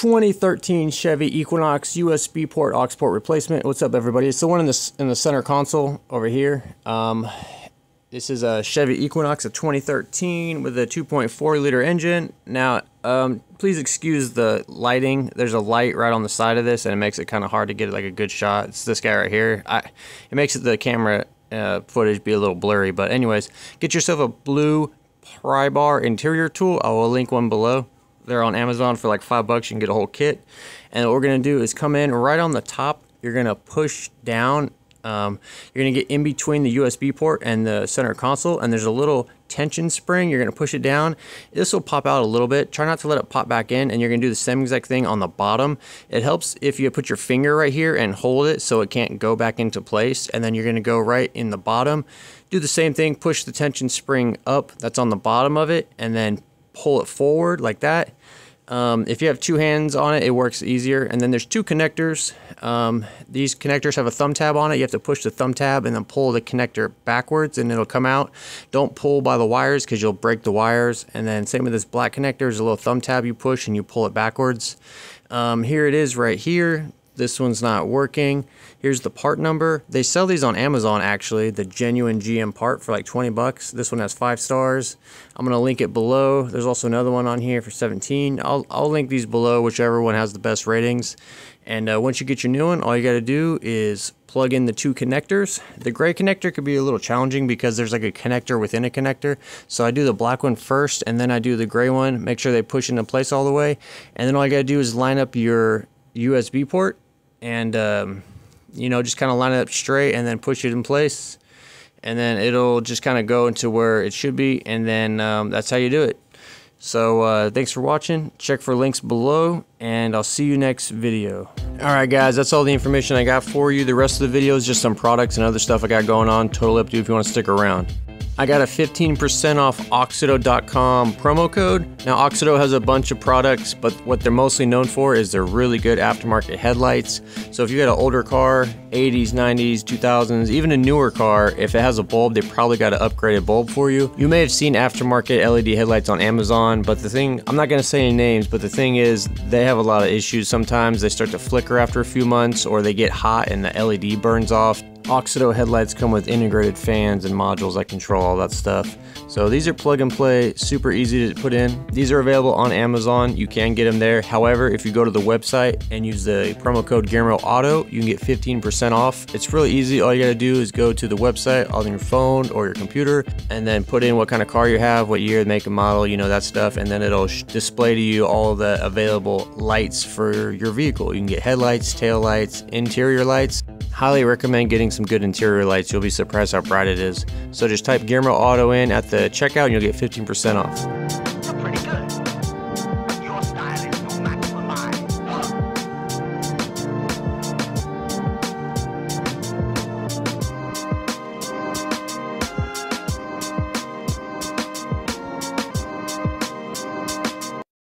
2013 Chevy Equinox USB port aux port replacement. What's up, everybody? It's the one in the center console over here. This is a Chevy Equinox of 2013 with a 2.4 liter engine. Now, please excuse the lighting. There's a light right on the side of this, and it makes it kind of hard to get like a good shot. It's this guy right here. It makes the camera footage be a little blurry. But anyways, get yourself a blue pry bar interior tool. I will link one below. They're on Amazon for like $5. You can get a whole kit. And what we're gonna do is come in right on the top. You're gonna push down. You're gonna get in between the USB port and the center console, and there's a little tension spring. You're gonna push it down. This will pop out a little bit. Try not to let it pop back in, and you're gonna do the same exact thing on the bottom. It helps if you put your finger right here and hold it so it can't go back into place, and then you're gonna go right in the bottom. Do the same thing, push the tension spring up that's on the bottom of it, and then pull it forward like that. If you have two hands on it, it works easier. And then there's two connectors. These connectors have a thumb tab on it. You have to push the thumb tab and then pull the connector backwards and it'll come out. Don't pull by the wires because you'll break the wires. And then same with this black connector, there's a little thumb tab you push and you pull it backwards. Here it is right here. This one's not working. Here's the part number. They sell these on Amazon, actually, the genuine GM part for like 20 bucks. This one has 5 stars. I'm gonna link it below. There's also another one on here for 17. I'll link these below, whichever one has the best ratings. And once you get your new one, all you gotta do is plug in the two connectors. The gray connector could be a little challenging because there's like a connector within a connector. So I do the black one first and then I do the gray one. Make sure they push into place all the way. And then all you gotta do is line up your USB port and you know, just kind of line it up straight and then push it in place, and then it'll just kind of go into where it should be, and then that's how you do it. So thanks for watching. Check for links below, and I'll see you next video. Alright guys, that's all the information I got for you. The rest of the video is just some products and other stuff I got going on. Totally up to you if you want to stick around. I got a 15% off Oxido.com promo code. Now Oxido has a bunch of products, but what they're mostly known for is their really good aftermarket headlights. So if you got an older car, 80s, 90s, 2000s, even a newer car, if it has a bulb, they probably got an upgraded bulb for you. You may have seen aftermarket LED headlights on Amazon, but the thing, I'm not gonna say any names, but the thing is, they have a lot of issues. Sometimes they start to flicker after a few months, or they get hot and the LED burns off. Oxido headlights come with integrated fans and modules that control all that stuff. So these are plug and play, super easy to put in. These are available on Amazon. You can get them there. However, if you go to the website and use the promo code Guillermo Auto, you can get 15% off. It's really easy. All you gotta do is go to the website on your phone or your computer and then put in what kind of car you have, what year, make and model, you know, that stuff, and then it'll display to you all of the available lights for your vehicle. You can get headlights, tail lights, interior lights. Highly recommend getting some good interior lights. You'll be surprised how bright it is. So just type Guillermo Auto in at the checkout and you'll get 15% off.